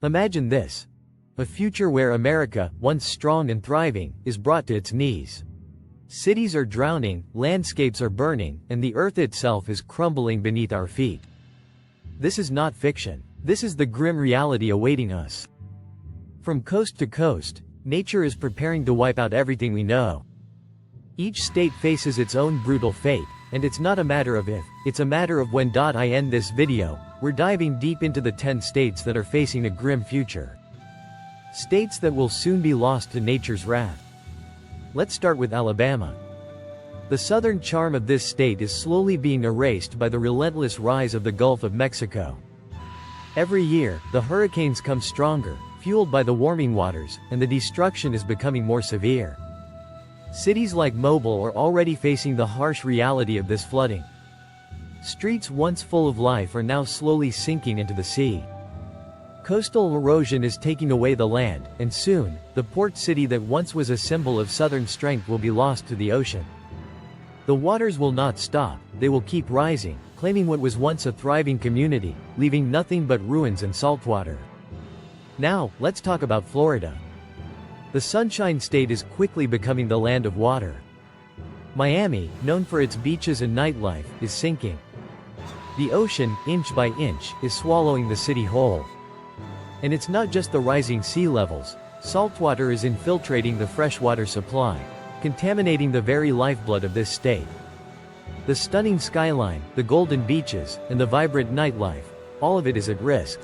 Imagine this. A future where America, once strong and thriving, is brought to its knees. Cities are drowning, landscapes are burning, and the earth itself is crumbling beneath our feet. This is not fiction. This is the grim reality awaiting us. From coast to coast, nature is preparing to wipe out everything we know. Each state faces its own brutal fate, and it's not a matter of if, it's a matter of when. I end this video. We're diving deep into the 10 states that are facing a grim future. States that will soon be lost to nature's wrath. Let's start with Alabama. The southern charm of this state is slowly being erased by the relentless rise of the Gulf of Mexico. Every year, the hurricanes come stronger, fueled by the warming waters, and the destruction is becoming more severe. Cities like Mobile are already facing the harsh reality of this flooding. Streets once full of life are now slowly sinking into the sea. Coastal erosion is taking away the land, and soon, the port city that once was a symbol of southern strength will be lost to the ocean. The waters will not stop, they will keep rising, claiming what was once a thriving community, leaving nothing but ruins and saltwater. Now, let's talk about Florida. The Sunshine State is quickly becoming the land of water. Miami, known for its beaches and nightlife, is sinking. The ocean, inch by inch, is swallowing the city whole. And it's not just the rising sea levels. Saltwater is infiltrating the freshwater supply, contaminating the very lifeblood of this state. The stunning skyline, the golden beaches, and the vibrant nightlife, all of it is at risk.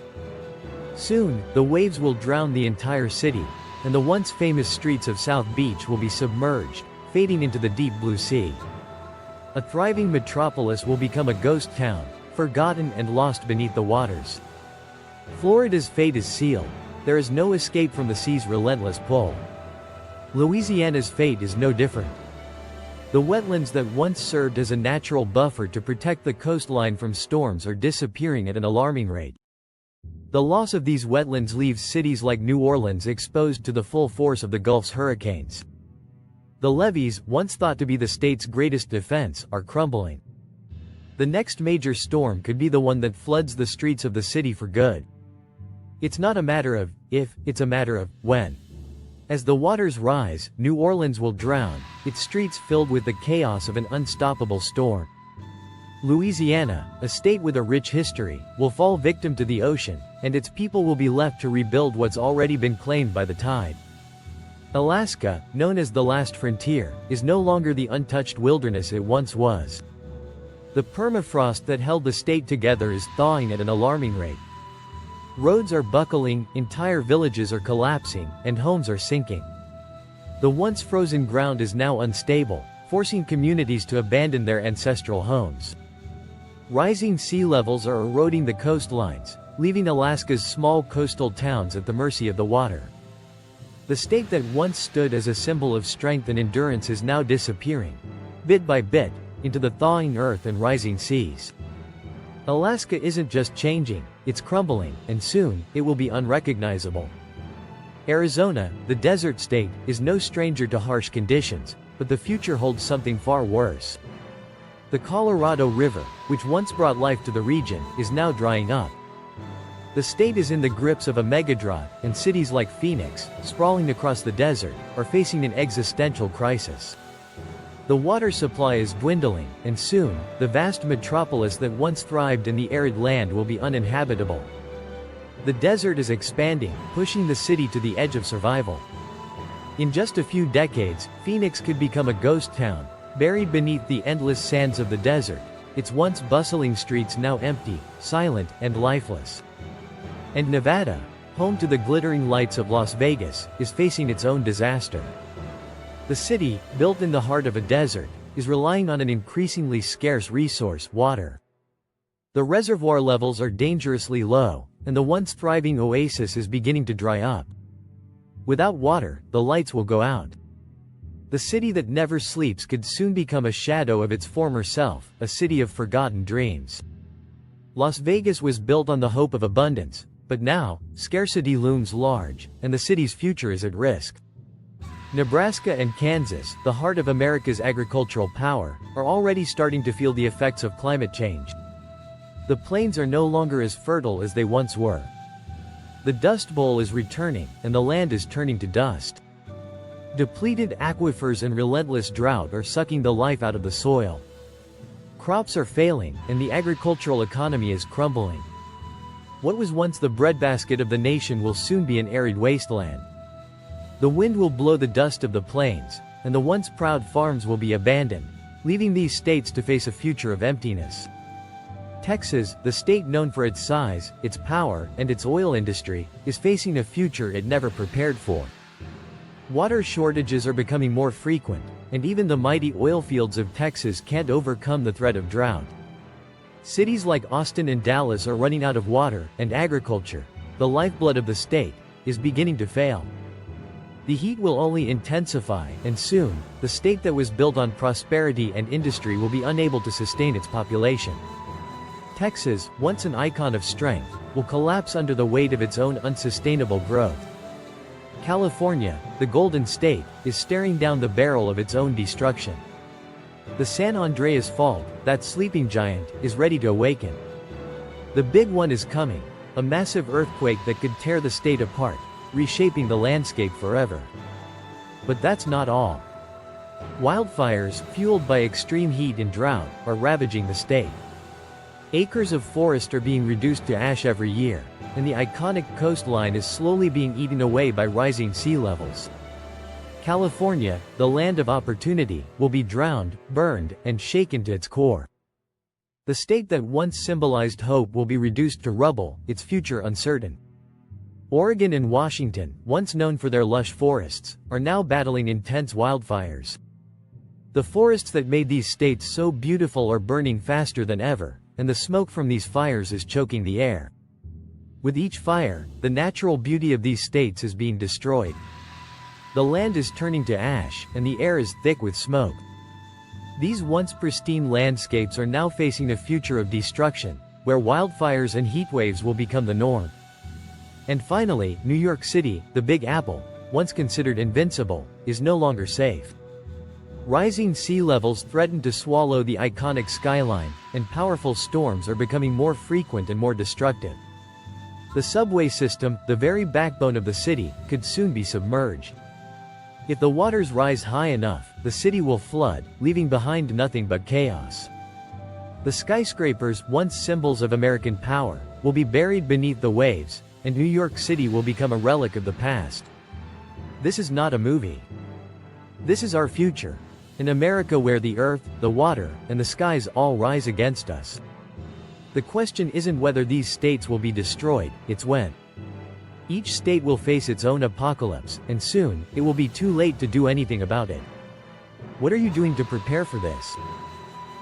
Soon, the waves will drown the entire city, and the once famous streets of South Beach will be submerged, fading into the deep blue sea. A thriving metropolis will become a ghost town, forgotten and lost beneath the waters. Florida's fate is sealed. There is no escape from the sea's relentless pull. Louisiana's fate is no different. The wetlands that once served as a natural buffer to protect the coastline from storms are disappearing at an alarming rate. The loss of these wetlands leaves cities like New Orleans exposed to the full force of the Gulf's hurricanes. The levees, once thought to be the state's greatest defense, are crumbling. The next major storm could be the one that floods the streets of the city for good. It's not a matter of if, it's a matter of when. As the waters rise, New Orleans will drown, its streets filled with the chaos of an unstoppable storm. Louisiana, a state with a rich history, will fall victim to the ocean, and its people will be left to rebuild what's already been claimed by the tide. Alaska, known as the last frontier, is no longer the untouched wilderness it once was. The permafrost that held the state together is thawing at an alarming rate. Roads are buckling, entire villages are collapsing, and homes are sinking. The once frozen ground is now unstable, forcing communities to abandon their ancestral homes. Rising sea levels are eroding the coastlines, leaving Alaska's small coastal towns at the mercy of the water. The state that once stood as a symbol of strength and endurance is now disappearing, bit by bit, into the thawing earth and rising seas. Alaska isn't just changing, it's crumbling, and soon, it will be unrecognizable. Arizona, the desert state, is no stranger to harsh conditions, but the future holds something far worse. The Colorado River, which once brought life to the region, is now drying up. The state is in the grips of a megadrought, and cities like Phoenix, sprawling across the desert, are facing an existential crisis. The water supply is dwindling, and soon, the vast metropolis that once thrived in the arid land will be uninhabitable. The desert is expanding, pushing the city to the edge of survival. In just a few decades, Phoenix could become a ghost town, buried beneath the endless sands of the desert, its once bustling streets now empty, silent, and lifeless. And Nevada, home to the glittering lights of Las Vegas, is facing its own disaster. The city, built in the heart of a desert, is relying on an increasingly scarce resource, water. The reservoir levels are dangerously low, and the once thriving oasis is beginning to dry up. Without water, the lights will go out. The city that never sleeps could soon become a shadow of its former self, a city of forgotten dreams. Las Vegas was built on the hope of abundance, but now, scarcity looms large, and the city's future is at risk. Nebraska and Kansas, the heart of America's agricultural power, are already starting to feel the effects of climate change. The plains are no longer as fertile as they once were. The Dust Bowl is returning, and the land is turning to dust. Depleted aquifers and relentless drought are sucking the life out of the soil. Crops are failing, and the agricultural economy is crumbling. What was once the breadbasket of the nation will soon be an arid wasteland. The wind will blow the dust of the plains, and the once proud farms will be abandoned, leaving these states to face a future of emptiness. Texas, the state known for its size, its power, and its oil industry, is facing a future it never prepared for. Water shortages are becoming more frequent, and even the mighty oil fields of Texas can't overcome the threat of drought. Cities like Austin and Dallas are running out of water, and agriculture, the lifeblood of the state, is beginning to fail. The heat will only intensify, and soon, the state that was built on prosperity and industry will be unable to sustain its population. Texas, once an icon of strength, will collapse under the weight of its own unsustainable growth. California, the Golden State, is staring down the barrel of its own destruction. The San Andreas Fault, that sleeping giant, is ready to awaken. The big one is coming, a massive earthquake that could tear the state apart, reshaping the landscape forever. But that's not all. Wildfires, fueled by extreme heat and drought, are ravaging the state. Acres of forest are being reduced to ash every year, and the iconic coastline is slowly being eaten away by rising sea levels. California, the land of opportunity, will be drowned, burned, and shaken to its core. The state that once symbolized hope will be reduced to rubble, its future uncertain. Oregon and Washington, once known for their lush forests, are now battling intense wildfires. The forests that made these states so beautiful are burning faster than ever, and the smoke from these fires is choking the air. With each fire, the natural beauty of these states is being destroyed. The land is turning to ash, and the air is thick with smoke. These once pristine landscapes are now facing a future of destruction, where wildfires and heatwaves will become the norm. And finally, New York City, the Big Apple, once considered invincible, is no longer safe. Rising sea levels threaten to swallow the iconic skyline, and powerful storms are becoming more frequent and more destructive. The subway system, the very backbone of the city, could soon be submerged. If the waters rise high enough, the city will flood, leaving behind nothing but chaos. The skyscrapers, once symbols of American power, will be buried beneath the waves, and New York City will become a relic of the past. This is not a movie. This is our future. An America where the earth, the water, and the skies all rise against us. The question isn't whether these states will be destroyed, it's when. Each state will face its own apocalypse, and soon, it will be too late to do anything about it. What are you doing to prepare for this?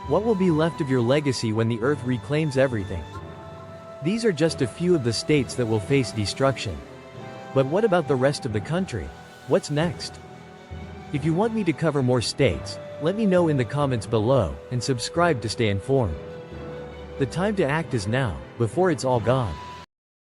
What will be left of your legacy when the earth reclaims everything? These are just a few of the states that will face destruction. But what about the rest of the country? What's next? If you want me to cover more states, let me know in the comments below, and subscribe to stay informed. The time to act is now, before it's all gone.